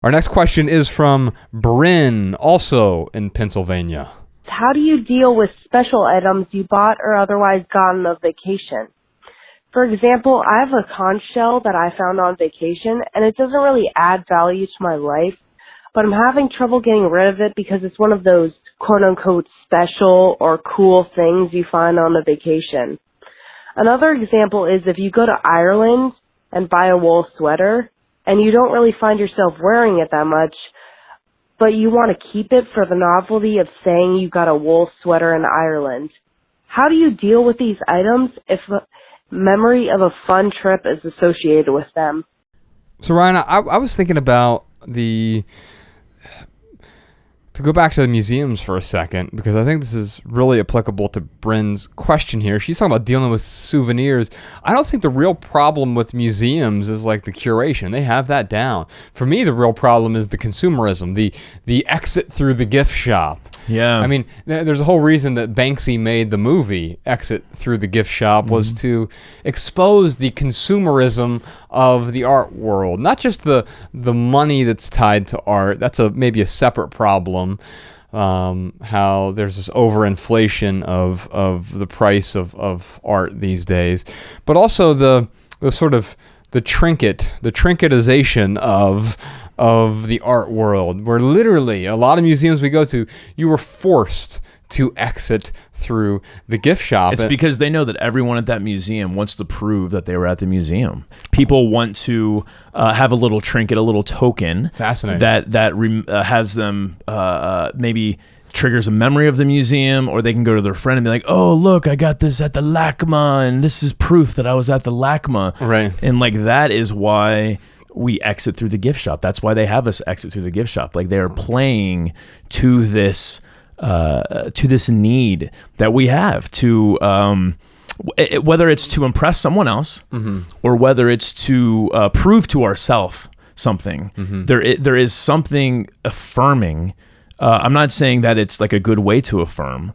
Our next question is from Bryn, also in Pennsylvania. How do you deal with special items you bought or otherwise got on a vacation? For example, I have a conch shell that I found on vacation, and it doesn't really add value to my life, but I'm having trouble getting rid of it because it's one of those quote-unquote special or cool things you find on a vacation. Another example is if you go to Ireland and buy a wool sweater, and you don't really find yourself wearing it that much, but you want to keep it for the novelty of saying you got a wool sweater in Ireland. How do you deal with these items if memory of a fun trip is associated with them? So Ryan, I was thinking about to go back to the museums for a second, because I think this is really applicable to Bryn's question here. She's talking about dealing with souvenirs. I don't think the real problem with museums is like the curation. They have that down. For me, the real problem is the consumerism, the exit through the gift shop. Yeah. I mean, there's a whole reason that Banksy made the movie Exit Through the Gift Shop was to expose the consumerism of the art world, not just the money that's tied to art. That's maybe a separate problem. How there's this overinflation of the price of art these days, but also the sort of the trinketization of the art world, where literally a lot of museums we go to, you were forced to exit through the gift shop. It's because they know that everyone at that museum wants to prove that they were at the museum. People want to have a little trinket, a little token. Fascinating. That has them maybe triggers a memory of the museum, or they can go to their friend and be like, oh, look, I got this at the LACMA, and this is proof that I was at the LACMA. Right. And like that is why we exit through the gift shop. That's why they have us exit through the gift shop. Like they are playing to this need that we have to, whether it's to impress someone else or whether it's to prove to ourselves something. There is something affirming. I'm not saying that it's like a good way to affirm,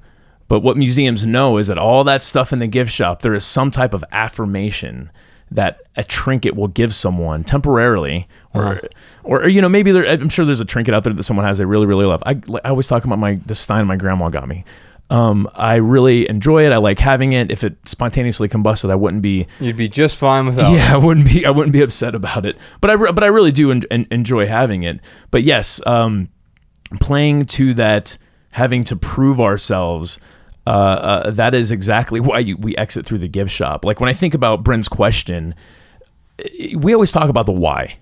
but what museums know is that all that stuff in the gift shop, there is some type of affirmation that a trinket will give someone temporarily, or maybe I'm sure there's a trinket out there that someone has they really, really love. I always talk about the Stein my grandma got me. I really enjoy it. I like having it. If it spontaneously combusted, I wouldn't be. You'd be just fine without. Yeah, I wouldn't be upset about it. But I really do enjoy having it. But yes, playing to that, having to prove ourselves. That is exactly why we exit through the gift shop. Like when I think about Bryn's question, we always talk about the why.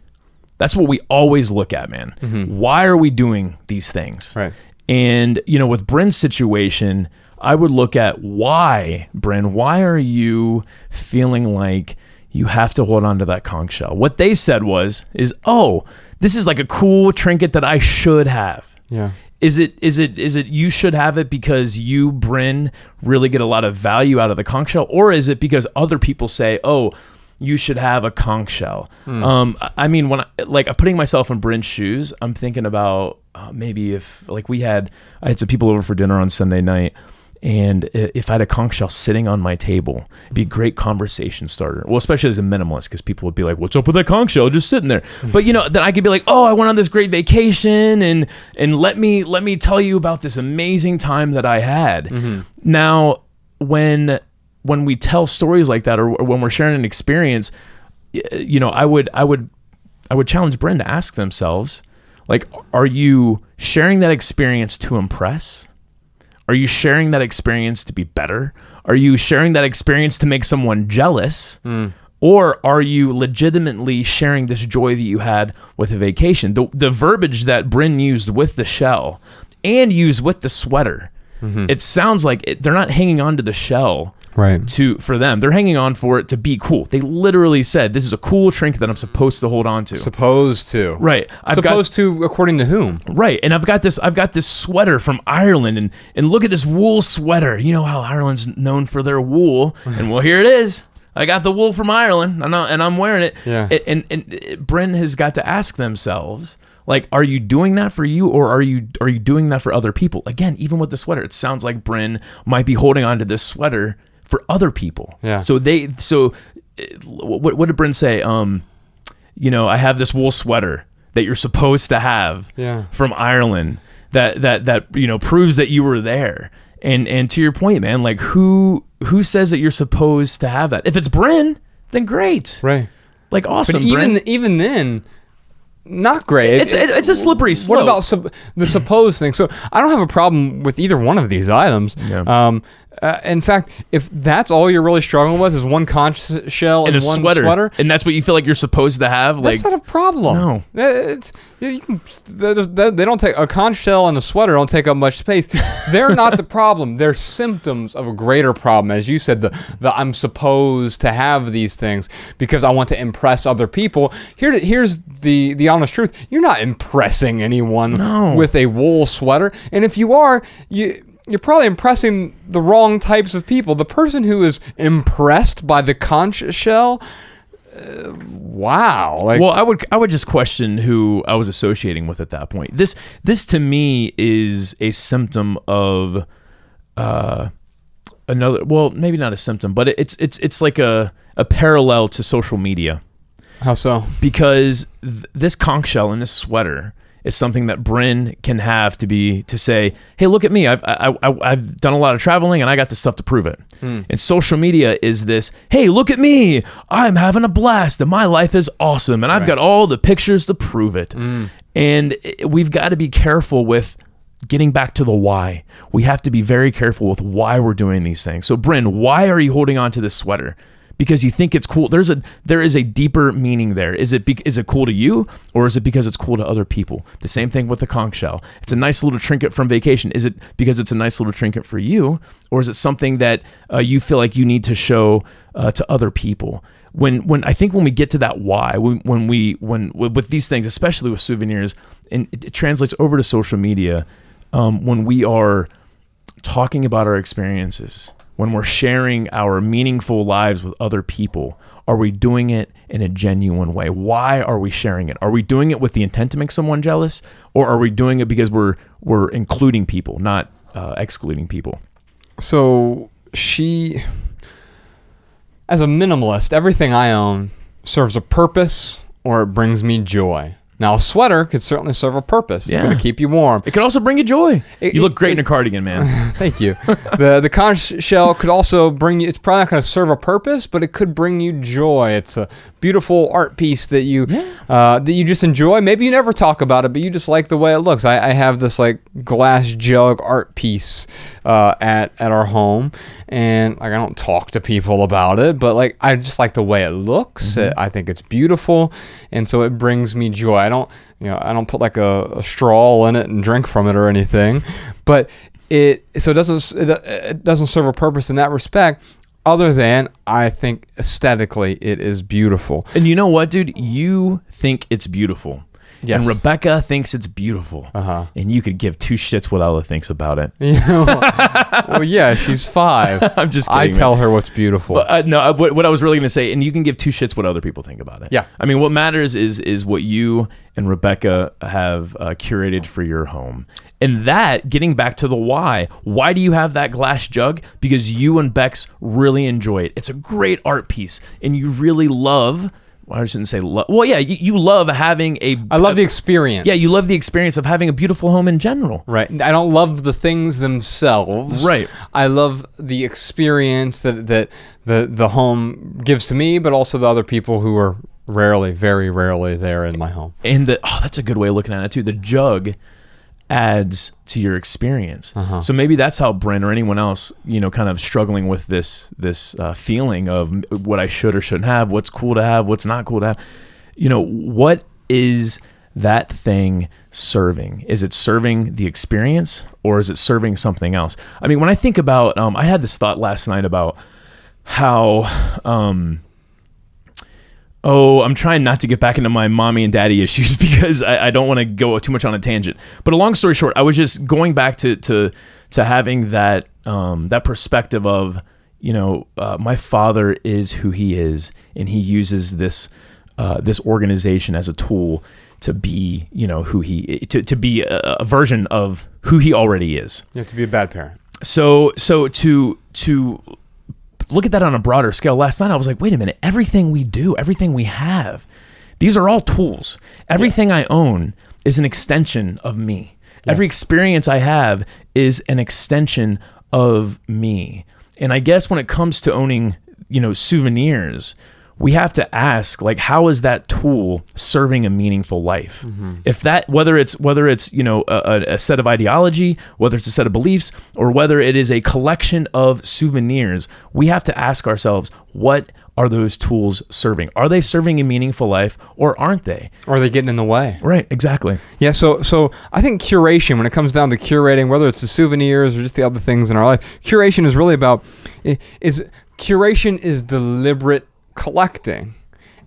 That's what we always look at, man. Why are we doing these things? Right. And, with Bryn's situation, I would look at why, Bryn, why are you feeling like you have to hold on to that conch shell? What they said is, oh, this is like a cool trinket that I should have. Yeah. Is it you should have it because you, Bryn, really get a lot of value out of the conch shell? Or is it because other people say, oh, you should have a conch shell? I mean, when I'm putting myself in Bryn's shoes, I'm thinking about maybe if I had some people over for dinner on Sunday night, and if I had a conch shell sitting on my table, it'd be a great conversation starter. Well, especially as a minimalist, because people would be like, what's up with that conch shell just sitting there? But then I could be like, oh, I went on this great vacation, and let me tell you about this amazing time that I had. Now, when we tell stories like that, or when we're sharing an experience, I would challenge Bryn to ask themselves, like, are you sharing that experience to impress? Are you sharing that experience to be better? Are you sharing that experience to make someone jealous? Or are you legitimately sharing this joy that you had with a vacation? The verbiage that Bryn used with the shell and used with the sweater, it sounds like they're not hanging on to the shell for them. They're hanging on for it to be cool. They literally said, this is a cool trinket that I'm supposed to hold on to. Supposed to. Right. According to whom? Right. And I've got this sweater from Ireland, and look at this wool sweater. You know how Ireland's known for their wool. And well, here it is. I got the wool from Ireland, and I'm wearing it. Yeah. And Bryn has got to ask themselves, like, are you doing that for you, or are you doing that for other people? Again, even with the sweater, it sounds like Bryn might be holding on to this sweater for other people. Yeah. So what did Bryn say? I have this wool sweater that you're supposed to have from Ireland that proves that you were there. And to your point, man, like who says that you're supposed to have that? If it's Bryn, then great. Right. Like awesome. But even then, not great. It's a slippery slope. What about the supposed thing? So I don't have a problem with either one of these items. Yeah. In fact, if that's all you're really struggling with is one conch shell and one sweater, and that's what you feel like you're supposed to have, that's not a problem. No, they don't take a conch shell and a sweater don't take up much space. They're not the problem. They're symptoms of a greater problem, as you said. The I'm supposed to have these things because I want to impress other people. Here's the honest truth: you're not impressing anyone with a wool sweater, and if you are, you're probably impressing the wrong types of people. The person who is impressed by the conch shell, wow. Well, I would just question who I was associating with at that point. This to me is a symptom of another. Well, maybe not a symptom, but it's like a parallel to social media. How so? Because this conch shell and this sweater is something that Bryn can have to say, hey, look at me. I've done a lot of traveling and I got the stuff to prove it. And social media is this, hey, look at me. I'm having a blast and my life is awesome. And I've got all the pictures to prove it. And we've got to be careful with getting back to the why. We have to be very careful with why we're doing these things. So Bryn, why are you holding on to this sweater? Because you think it's cool. There is a deeper meaning there. Is it cool to you, or is it because it's cool to other people? The same thing with the conch shell. It's a nice little trinket from vacation. Is it because it's a nice little trinket for you, or is it something that you feel like you need to show to other people? When I think when we get to that why, when with these things, especially with souvenirs, and it translates over to social media, when we are talking about our experiences, when we're sharing our meaningful lives with other people, are we doing it in a genuine way? Why are we sharing it? Are we doing it with the intent to make someone jealous, or are we doing it because we're including people, not excluding people? So as a minimalist, everything I own serves a purpose or it brings me joy. Now, a sweater could certainly serve a purpose. It's going to keep you warm. It could also bring you joy. You look great in a cardigan, man. Thank you. The conch shell could also bring you, it's probably not going to serve a purpose, but it could bring you joy. It's a beautiful art piece that you just enjoy. Maybe you never talk about it, but you just like the way it looks. I have this like glass jug art piece at our home, and like I don't talk to people about it, but like I just like the way it looks. I think it's beautiful, and so it brings me joy. I don't put like a straw in it and drink from it or anything, but it doesn't serve a purpose in that respect, other than I think aesthetically it is beautiful. And you know what, dude? You think it's beautiful. Yes. And Rebecca thinks it's beautiful. And you could give two shits what Ella thinks about it. Well, yeah, she's 5. I'm just kidding, I tell her what's beautiful. But, no, what I was really going to say, and you can give two shits what other people think about it. Yeah. I mean, what matters is what you and Rebecca have curated for your home. And that, getting back to the why do you have that glass jug? Because you and Bex really enjoy it. It's a great art piece, and you really love... Well, I shouldn't say love. Well, yeah, you love having I love the experience. Yeah, you love the experience of having a beautiful home in general. Right. I don't love the things themselves. Right. I love the experience that the home gives to me, but also the other people who are very rarely there in my home. And that's a good way of looking at it too. The jug adds to your experience. So maybe that's how Bryn or anyone else, kind of struggling with this feeling of what I should or shouldn't have, what's cool to have, what's not cool to have. What is that thing serving? Is it serving the experience, or is it serving something else? I mean, when I think about, I had this thought last night about how, I'm trying not to get back into my mommy and daddy issues because I don't want to go too much on a tangent. But a long story short, I was just going back to having that perspective of, my father is who he is, and he uses this organization as a tool to be, who he to be a version of who he already is. You have to be a bad parent. So to look at that on a broader scale, last night I was like, wait a minute, everything we do, everything we have, These are all tools. Everything I own is an extension of me. Every experience I have is an extension of me. And I guess when it comes to owning, souvenirs, we have to ask, like, how is that tool serving a meaningful life? If that, whether it's a set of ideology, whether it's a set of beliefs, or whether it is a collection of souvenirs, we have to ask ourselves, what are those tools serving? Are they serving a meaningful life, or aren't they? Or are they getting in the way? Right, exactly. Yeah, so I think curation, when it comes down to curating, whether it's the souvenirs or just the other things in our life, curation is really about, curation is deliberate collecting,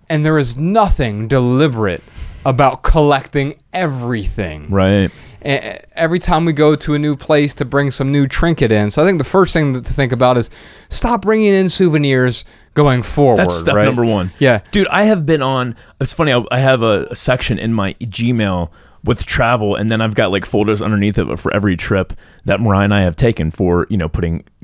and there is nothing deliberate about collecting everything. Right. Every time we go to a new place to bring some new trinket in. So I think the first thing to think about is stop bringing in souvenirs going forward. That's step number one. Yeah. Dude, I have been on, it's funny, I have a section in my Gmail with travel, and then I've got like folders underneath it for every trip that Mariah and I have taken for,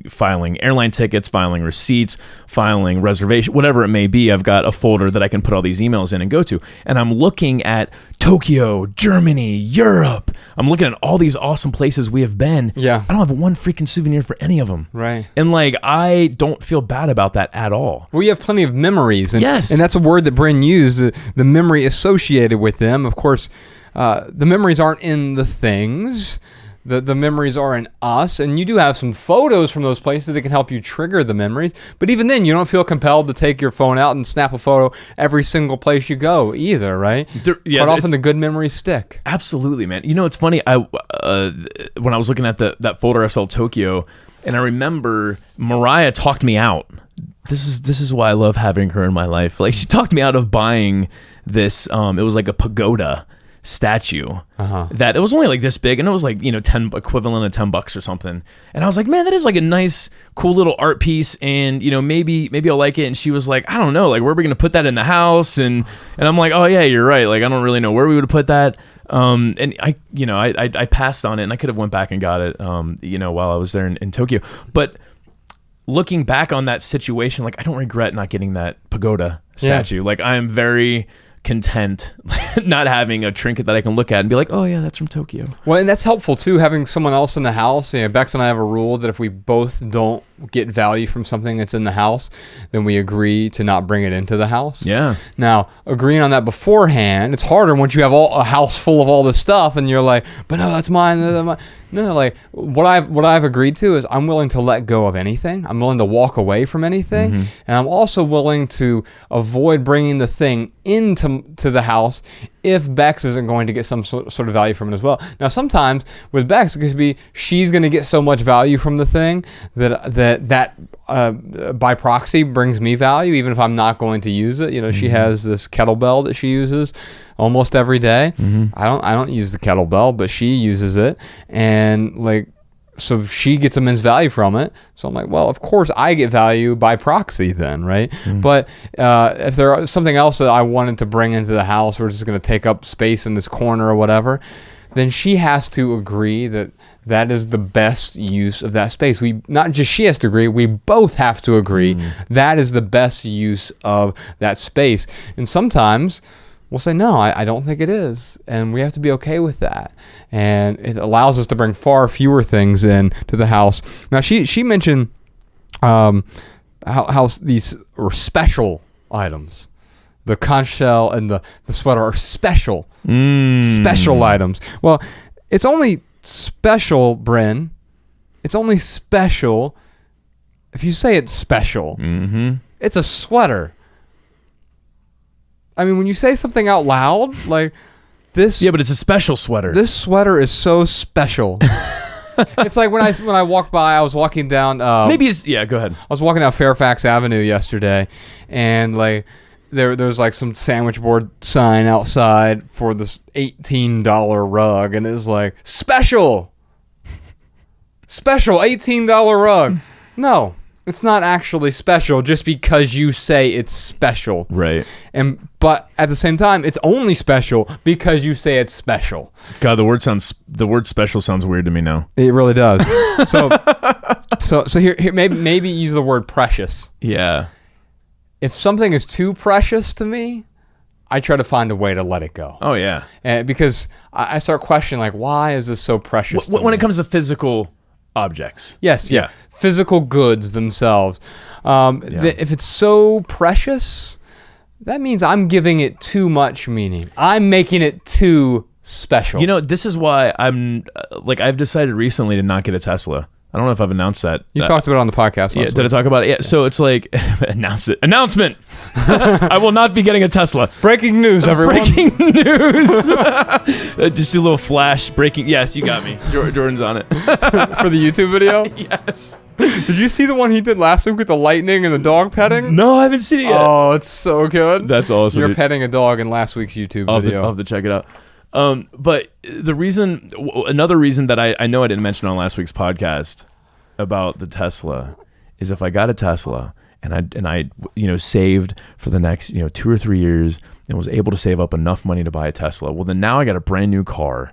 filing airline tickets, filing receipts, filing reservation, whatever it may be. I've got a folder that I can put all these emails in and go to. And I'm looking at Tokyo, Germany, Europe. I'm looking at all these awesome places we have been. Yeah. I don't have one freaking souvenir for any of them. Right. And I don't feel bad about that at all. Well, you have plenty of memories. And, yes. And that's a word that Bryn used, the memory associated with them. Of course, the memories aren't in the things. The memories are in us, and you do have some photos from those places that can help you trigger the memories. But even then, you don't feel compelled to take your phone out and snap a photo every single place you go either, right? Quite often the good memories stick. Absolutely, man. It's funny. When I was looking at that folder, I saw Tokyo, and I remember Mariah talked me out. This is why I love having her in my life. Like, she talked me out of buying this. It was like a pagoda statue that it was only like this big, and it was like equivalent of $10 or something. And I was like, man, that is like a nice, cool little art piece, and maybe I'll like it. And she was like, I don't know, like, where are we gonna put that in the house? And I'm like, oh yeah, you're right. Like, I don't really know where we would have put that. And I passed on it, and I could have went back and got it, while I was there in Tokyo. But looking back on that situation, like, I don't regret not getting that pagoda statue. Yeah. Like, I am very content not having a trinket that I can look at and be like, oh yeah, that's from Tokyo. Well, and that's helpful too, having someone else in the house. Bex and I have a rule that if we both don't get value from something that's in the house, then we agree to not bring it into the house. Yeah. Now, agreeing on that beforehand, it's harder once you have a house full of all this stuff and you're like, but no, that's mine. No, like, what I've agreed to is I'm willing to let go of anything. I'm willing to walk away from anything. And I'm also willing to avoid bringing the thing into the house if Bex isn't going to get some sort of value from it as well. Now, sometimes with Bex, it could be she's going to get so much value from the thing that by proxy brings me value, even if I'm not going to use it. She has this kettlebell that she uses almost every day. I don't use the kettlebell, but she uses it, and so she gets immense value from it. So I'm like, well, of course I get value by proxy then, right? But if there is something else that I wanted to bring into the house, or just going to take up space in this corner or whatever, then she has to agree that is the best use of that space. Not just she has to agree, we both have to agree that is the best use of that space. And sometimes we'll say, no, I don't think it is. And we have to be okay with that. And it allows us to bring far fewer things in to the house. Now, she mentioned how these are special items. The conch shell and the sweater are special items. Well, it's only special, Bryn. It's only special if you say it's special. It's a sweater. I mean, when you say something out loud, like this. Yeah, but it's a special sweater. This sweater is so special. It's like when I walked by, I was walking down. Go ahead. I was walking down Fairfax Avenue yesterday, and there's like some sandwich board sign outside for this $18 rug, and it's like special $18 rug. No. It's not actually special just because you say it's special. Right. But at the same time, it's only special because you say it's special. God, the word special sounds weird to me now. It really does. So here maybe use the word precious. Yeah. If something is too precious to me, I try to find a way to let it go. Oh yeah. Because I start questioning, like, why is this so precious to When me? it comes to physical objects. Yes, yeah. Physical goods themselves. If it's so precious, that means I'm giving it too much meaning. I'm making it too special. You know, this is why I've decided recently to not get a Tesla. I don't know if I've announced that. You talked about it on the podcast. Yeah, did I talk about it? Yeah. So it's like, announcement. I will not be getting a Tesla. Breaking news, everyone. Breaking news. Just a little flash breaking. Yes, you got me. Jordan's on it. For the YouTube video? Yes. Did you see the one he did last week with the lightning and the dog petting? No, I haven't seen it yet. Oh, it's so good. That's awesome. You're petting a dog in last week's YouTube video. I'll have to check it out. But another reason that I know I didn't mention on last week's podcast about the Tesla is if I got a Tesla and I saved for the next 2 or 3 years and was able to save up enough money to buy a Tesla, well then now I got a brand new car.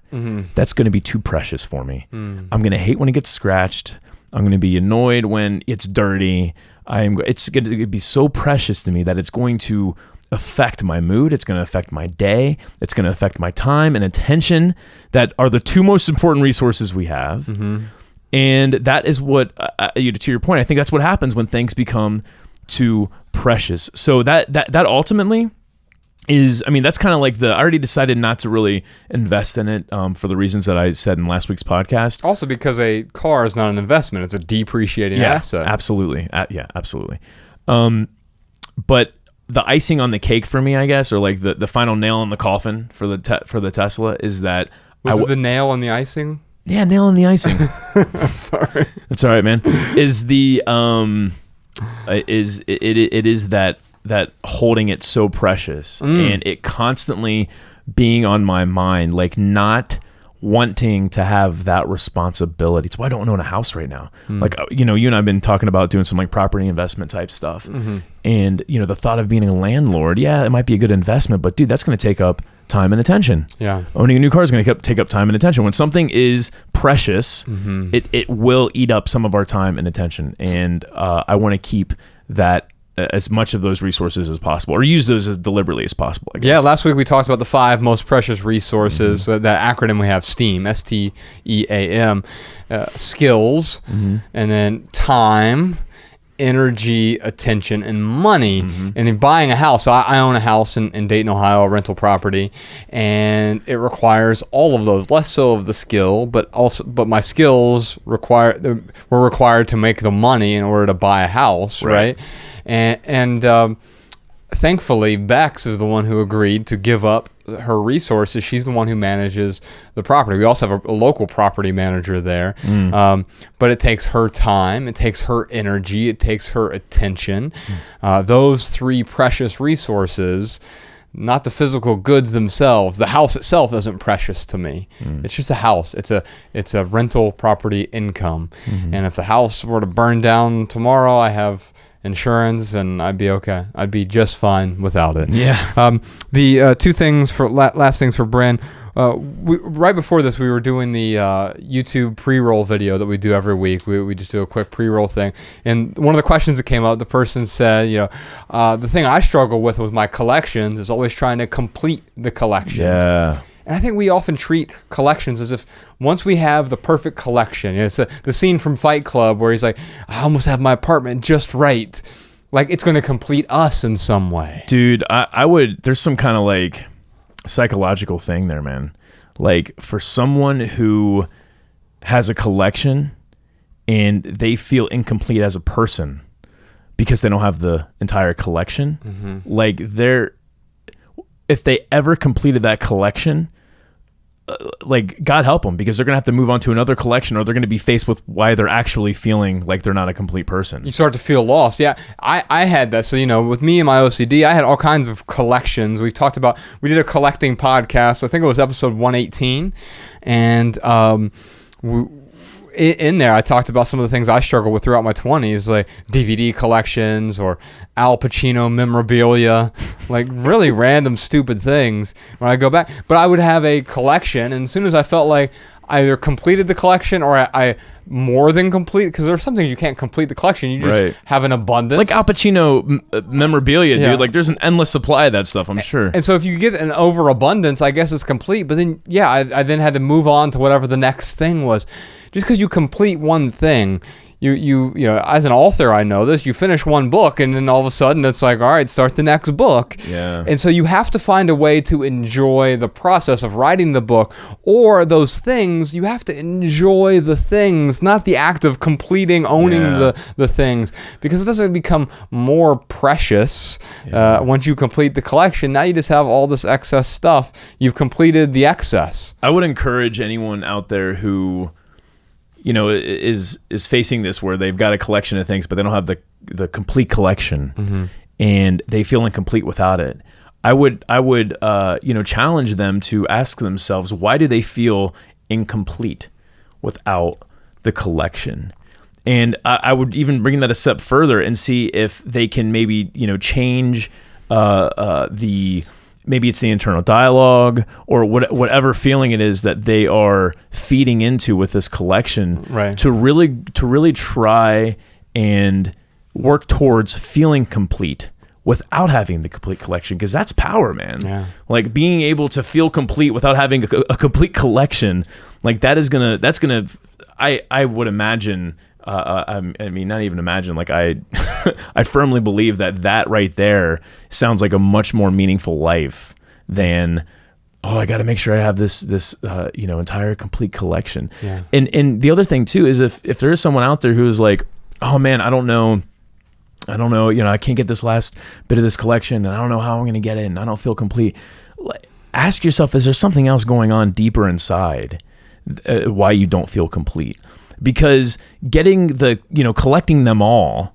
That's going to be too precious for me. I'm going to hate when it gets scratched. I'm going to be annoyed when it's dirty. It's going to be so precious to me that it's going to affect my mood. It's going to affect my day. It's going to affect my time and attention that are the two most important resources we have. And that is what, to your point, I think that's what happens when things become too precious. So that ultimately is, that's kind of like I already decided not to really invest in it for the reasons that I said in last week's podcast. Also because a car is not an investment. It's a depreciating asset. Absolutely. Absolutely. But the icing on the cake for me, I guess, or like the final nail in the coffin for the Tesla is that... Was it the nail in the icing? Yeah, nail in the icing. Sorry. That's all right, man. Is the it is that holding it so precious and it constantly being on my mind, like not wanting to have that responsibility. It's why I don't own a house right now. Like, you and I've been talking about doing some like property investment type stuff. And, the thought of being a landlord, yeah, it might be a good investment, but dude, that's going to take up time and attention. Yeah. Owning a new car is going to take up time and attention. When something is precious, it will eat up some of our time and attention. And I want to keep that as much of those resources as possible, or use those as deliberately as possible, I guess. Yeah, last week we talked about the 5 most precious resources, that acronym we have, STEAM, STEAM, skills, and then time, energy, attention, and money. And in buying a house, so I own a house in Dayton, Ohio, a rental property, and it requires all of those, less so of the skill, but my skills were required to make the money in order to buy a house, right? And thankfully, Bex is the one who agreed to give up her resources. She's the one who manages the property. We also have a local property manager there, but it takes her time, it takes her energy, it takes her attention. Those 3 precious resources, not the physical goods themselves. The house itself isn't precious to me. It's just a house. It's a rental property income. And if the house were to burn down tomorrow, I have insurance and I'd be okay. I'd be just fine without it. Yeah. The 2 things for last things for Bren. Right before this, we were doing the YouTube pre-roll video that we do every week. We just do a quick pre-roll thing. And one of the questions that came up, the person said, the thing I struggle with my collections is always trying to complete the collections. Yeah. And I think we often treat collections as if once we have the perfect collection, it's the scene from Fight Club where he's like, I almost have my apartment just right. Like it's going to complete us in some way. Dude, there's some kind of like psychological thing there, man. Like for someone who has a collection and they feel incomplete as a person because they don't have the entire collection, like if they ever completed that collection, like God help them, because they're gonna have to move on to another collection, or they're gonna be faced with why they're actually feeling like they're not a complete person. You start to feel lost. Yeah, I had that. So with me and my OCD, I had all kinds of collections. We did a collecting podcast. I think it was episode 118, and in there I talked about some of the things I struggled with throughout my 20s, like DVD collections or Al Pacino memorabilia, like really random stupid things when I go back. But I would have a collection, and as soon as I felt like either completed the collection or I more than complete, because there's some things you can't complete the collection. You just have an abundance. Like Al Pacino memorabilia, dude. Like there's an endless supply of that stuff, I'm sure. And so if you get an overabundance, I guess it's complete. But then, I then had to move on to whatever the next thing was. Just because you complete one thing, you know, as an author, I know this, you finish one book and then all of a sudden it's like, all right, start the next book. Yeah. And so you have to find a way to enjoy the process of writing the book, or those things, you have to enjoy the things, not the act of completing, owning the things, because it doesn't become more precious once you complete the collection. Now you just have all this excess stuff. You've completed the excess. I would encourage anyone out there who, you know, is facing this, where they've got a collection of things, but they don't have the complete collection, and they feel incomplete without it. I would you know, challenge them to ask themselves, why do they feel incomplete without the collection? And I would even bring that a step further and see if they can maybe, you know, change maybe it's the internal dialogue or whatever feeling it is that they are feeding into with this collection, to really try and work towards feeling complete without having the complete collection, because that's power, man. Yeah. Like being able to feel complete without having a complete collection, like that's gonna I would imagine, I mean, not even imagine, like I firmly believe that right there sounds like a much more meaningful life than, oh, I got to make sure I have this you know, entire complete collection. Yeah. And the other thing too is if there is someone out there who's like, oh man, I don't know, you know, I can't get this last bit of this collection, and I don't know how I'm going to get it, and I don't feel complete. Ask yourself, is there something else going on deeper inside why you don't feel complete? Because collecting them all,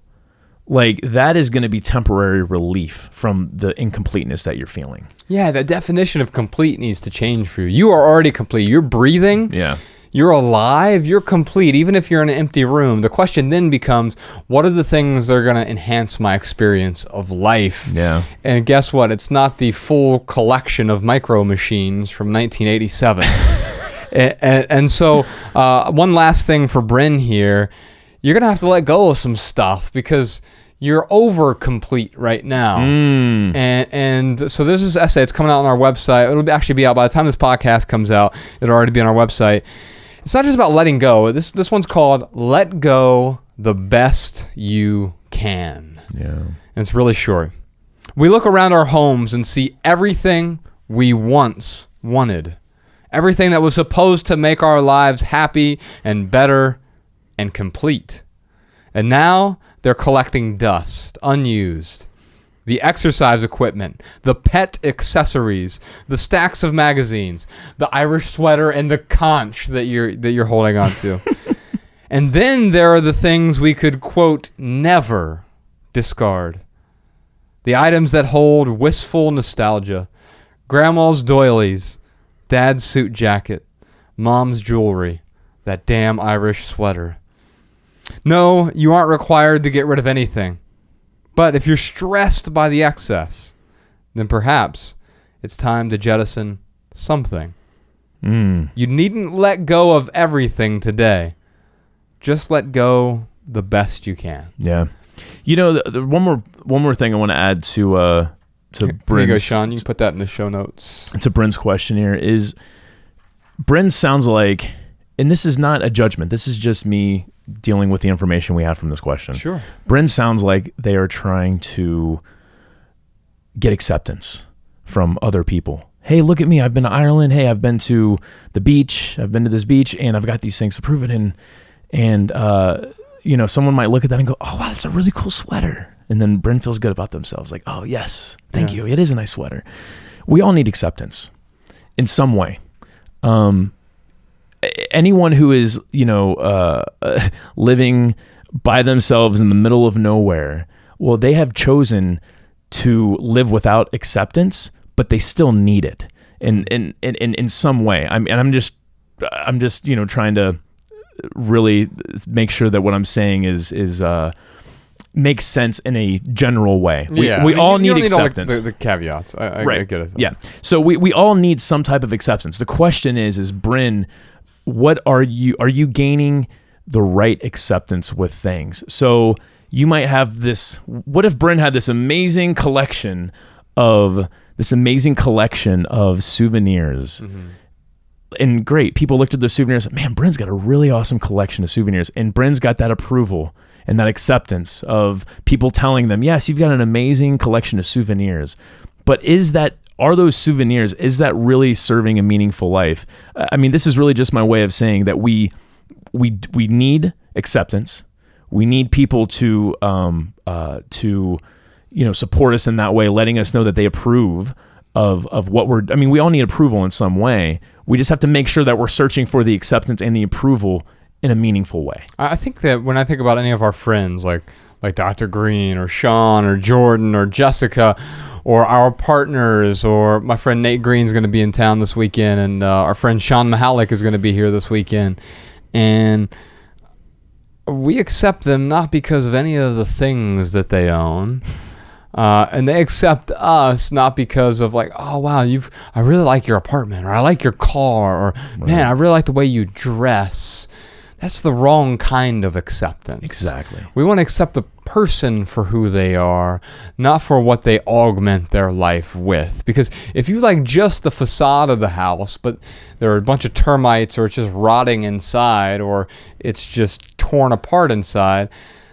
like that is going to be temporary relief from the incompleteness that you're feeling. Yeah, the definition of complete needs to change for you. You are already complete. You're breathing. Yeah. You're alive. You're complete. Even if you're in an empty room, the question then becomes, what are the things that are going to enhance my experience of life? Yeah. And guess what? It's not the full collection of Micro Machines from 1987. And so one last thing for Bryn here, you're going to have to let go of some stuff because you're over complete right now. And so there's this essay. It's coming out on our website. It'll actually be out by the time this podcast comes out. It'll already be on our website. It's not just about letting go. This one's called Let Go the Best You Can. Yeah. And it's really short. We look around our homes and see everything we once wanted. Everything that was supposed to make our lives happy and better and complete. And now they're collecting dust, unused. The exercise equipment, the pet accessories, the stacks of magazines, the Irish sweater and the conch that you're holding on to. And then there are the things we could, quote, never discard. The items that hold wistful nostalgia. Grandma's doilies, Dad's suit jacket, Mom's jewelry, that damn Irish sweater. No, you aren't required to get rid of anything. But if you're stressed by the excess, then perhaps it's time to jettison something. You needn't let go of everything today. Just let go the best you can. Yeah. You know, the one more thing I want to add to Bryn's... Here you go, Sean. You can put that in the show notes. To Bryn's question here is, Bryn sounds like, and this is not a judgment, this is just me dealing with the information we have from this question. Sure. Bryn sounds like they are trying to get acceptance from other people. Hey, look at me. I've been to Ireland. Hey, I've been to the beach. I've been to this beach, and I've got these things to prove it in. And, you know, someone might look at that and go, oh, wow, that's a really cool sweater. And then Bryn feels good about themselves. Like, oh, yes, thank you. It is a nice sweater. We all need acceptance in some way. Anyone who is, you know, living by themselves in the middle of nowhere, well, they have chosen to live without acceptance, but they still need it in some way. I'm just, you know, trying to really make sure that what I'm saying is makes sense in a general way. We all need acceptance. Need all the caveats. I get it. Yeah. So we all need some type of acceptance. The question is Bryn, what are you gaining the right acceptance with things? So you might have this, what if Bryn had this amazing collection of souvenirs? And great, people looked at the souvenirs, man, Bryn's got a really awesome collection of souvenirs. And Bryn's got that approval and that acceptance of people telling them, yes, you've got an amazing collection of souvenirs. But are those souvenirs, is that really serving a meaningful life? I mean, this is really just my way of saying that we need acceptance. We need people to support us in that way, letting us know that they approve of what we all need approval in some way. We just have to make sure that we're searching for the acceptance and the approval in a meaningful way. I think that when I think about any of our friends, like Dr. Green or Sean or Jordan or Jessica, or our partners, or my friend Nate Green's going to be in town this weekend, and our friend Sean Mahalik is going to be here this weekend, and we accept them not because of any of the things that they own. And they accept us not because of like, oh wow, I really like your apartment, or I like your car, or man, I really like the way you dress. That's the wrong kind of acceptance. Exactly. We want to accept the person for who they are, not for what they augment their life with. Because if you like just the facade of the house, but there are a bunch of termites, or it's just rotting inside, or it's just torn apart inside,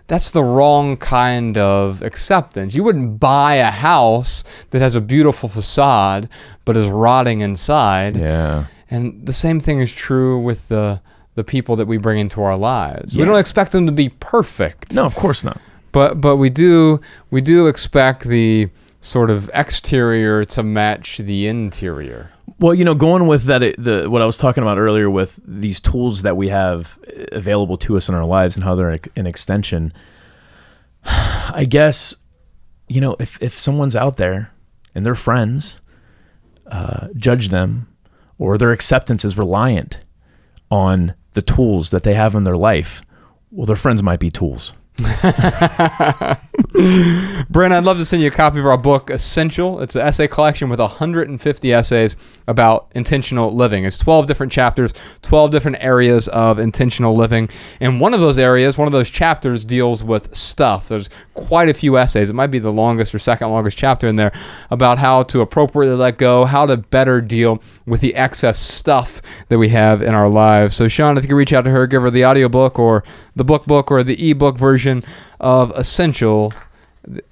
that's the wrong kind of acceptance. You wouldn't buy a house that has a beautiful facade but is rotting inside. Yeah. And the same thing is true with the people that we bring into our lives. Yeah. We don't expect them to be perfect. No, of course not. But we do expect the sort of exterior to match the interior. Well, going with that, what I was talking about earlier with these tools that we have available to us in our lives and how they're an extension, I guess, if someone's out there and their friends judge them, or their acceptance is reliant on the tools that they have in their life, well, their friends might be tools. Bryn, I'd love to send you a copy of our book, Essential. It's an essay collection with 150 essays about intentional living. It's 12 different chapters, 12 different areas of intentional living. And one of those chapters deals with stuff. There's quite a few essays. It might be the longest or second longest chapter in there about how to appropriately let go, how to better deal with the excess stuff that we have in our lives. So Sean, if you could reach out to her, give her the audiobook or the book or the ebook version of Essential,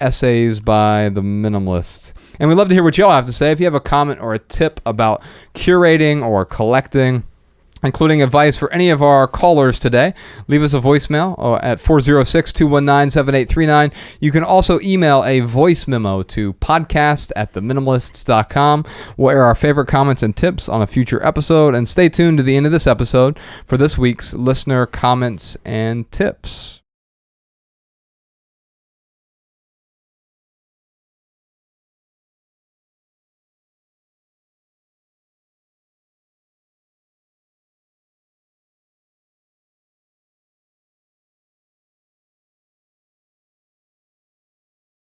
essays by the Minimalists. And we'd love to hear what y'all have to say. If you have a comment or a tip about curating or collecting, including advice for any of our callers today, leave us a voicemail at 406-219-7839. You can also email a voice memo to podcast@theminimalists.com. We'll air our favorite comments and tips on a future episode. And stay tuned to the end of this episode for this week's listener comments and tips.